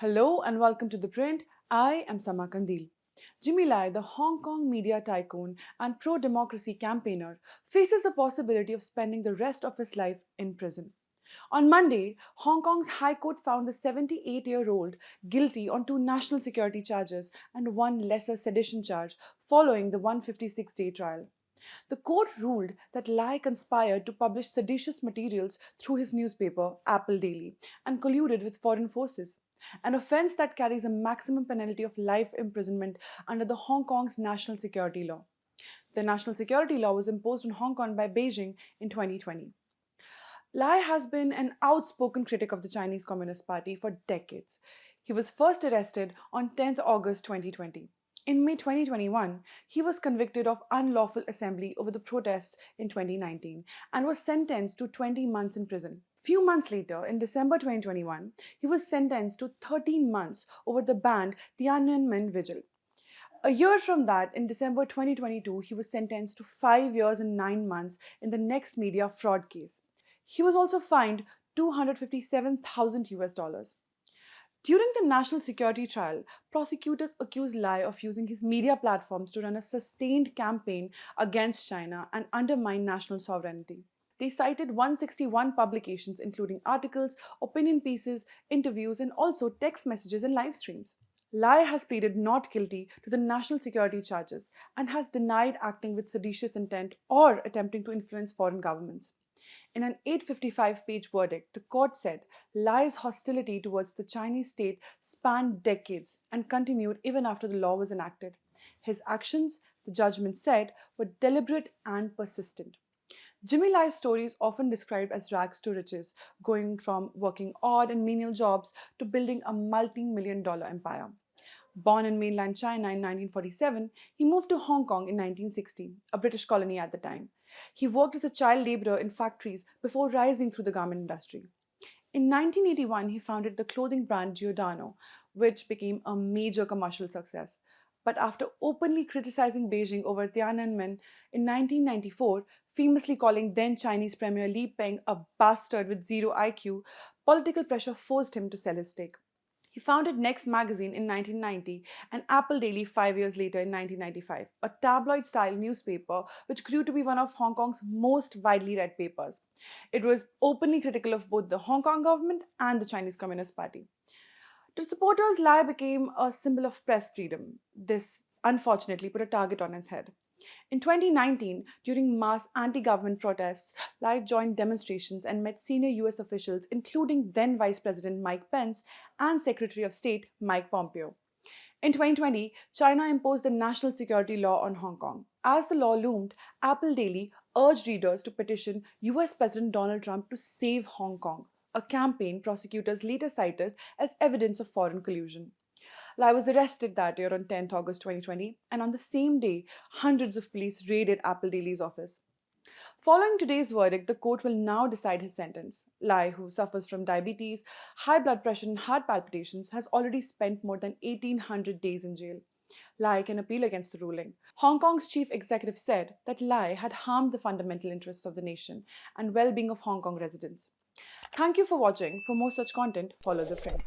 Hello and welcome to ThePrint. I am Samah Qundeel. Jimmy Lai, the Hong Kong media tycoon and pro-democracy campaigner, faces the possibility of spending the rest of his life in prison. On Monday, Hong Kong's High Court found the 78-year-old guilty on two national security charges and one lesser sedition charge following the 156-day trial. The court ruled that Lai conspired to publish seditious materials through his newspaper, Apple Daily, and colluded with foreign forces, an offense that carries a maximum penalty of life imprisonment under the Hong Kong's national security law. The national security law was imposed on Hong Kong by Beijing in 2020. Lai has been an outspoken critic of the Chinese Communist Party for decades. He was first arrested on 10th August 2020. In May 2021, he was convicted of unlawful assembly over the protests in 2019 and was sentenced to 20 months in prison. Few months later, in December 2021, he was sentenced to 13 months over the banned Tiananmen Vigil. A year from that, in December 2022, he was sentenced to 5 years and 9 months in the Next Media fraud case. He was also fined 257,000 US dollars. During the national security trial, prosecutors accused Lai of using his media platforms to run a sustained campaign against China and undermine national sovereignty. They cited 161 publications, including articles, opinion pieces, interviews, and also text messages and live streams. Lai has pleaded not guilty to the national security charges and has denied acting with seditious intent or attempting to influence foreign governments. In an 855-page verdict, the court said Lai's hostility towards the Chinese state spanned decades and continued even after the law was enacted. His actions, the judgment said, were deliberate and persistent. Jimmy Lai's story is often described as rags to riches, going from working odd and menial jobs to building a multi-million-dollar empire. Born in mainland China in 1947, he moved to Hong Kong in 1960, a British colony at the time. He worked as a child laborer in factories before rising through the garment industry. In 1981, he founded the clothing brand Giordano, which became a major commercial success. But after openly criticizing Beijing over Tiananmen in 1994, famously calling then Chinese Premier Li Peng a bastard with zero IQ, political pressure forced him to sell his stake. He founded Next magazine in 1990 and Apple Daily 5 years later in 1995, a tabloid-style newspaper which grew to be one of Hong Kong's most widely read papers. It was openly critical of both the Hong Kong government and the Chinese Communist Party. To supporters, Lai became a symbol of press freedom. This, unfortunately, put a target on his head. In 2019, during mass anti-government protests, Lai joined demonstrations and met senior US officials, including then Vice President Mike Pence and Secretary of State Mike Pompeo. In 2020, China imposed the national security law on Hong Kong. As the law loomed, Apple Daily urged readers to petition US President Donald Trump to save Hong Kong, a campaign prosecutors later cited as evidence of foreign collusion. Lai was arrested that year on 10th August 2020, and on the same day, hundreds of police raided Apple Daily's office. Following today's verdict, the court will now decide his sentence. Lai, who suffers from diabetes, high blood pressure, and heart palpitations, has already spent more than 1,800 days in jail. Lai can appeal against the ruling. Hong Kong's chief executive said that Lai had harmed the fundamental interests of the nation and well-being of Hong Kong residents. Thank you for watching. For more such content, follow ThePrint.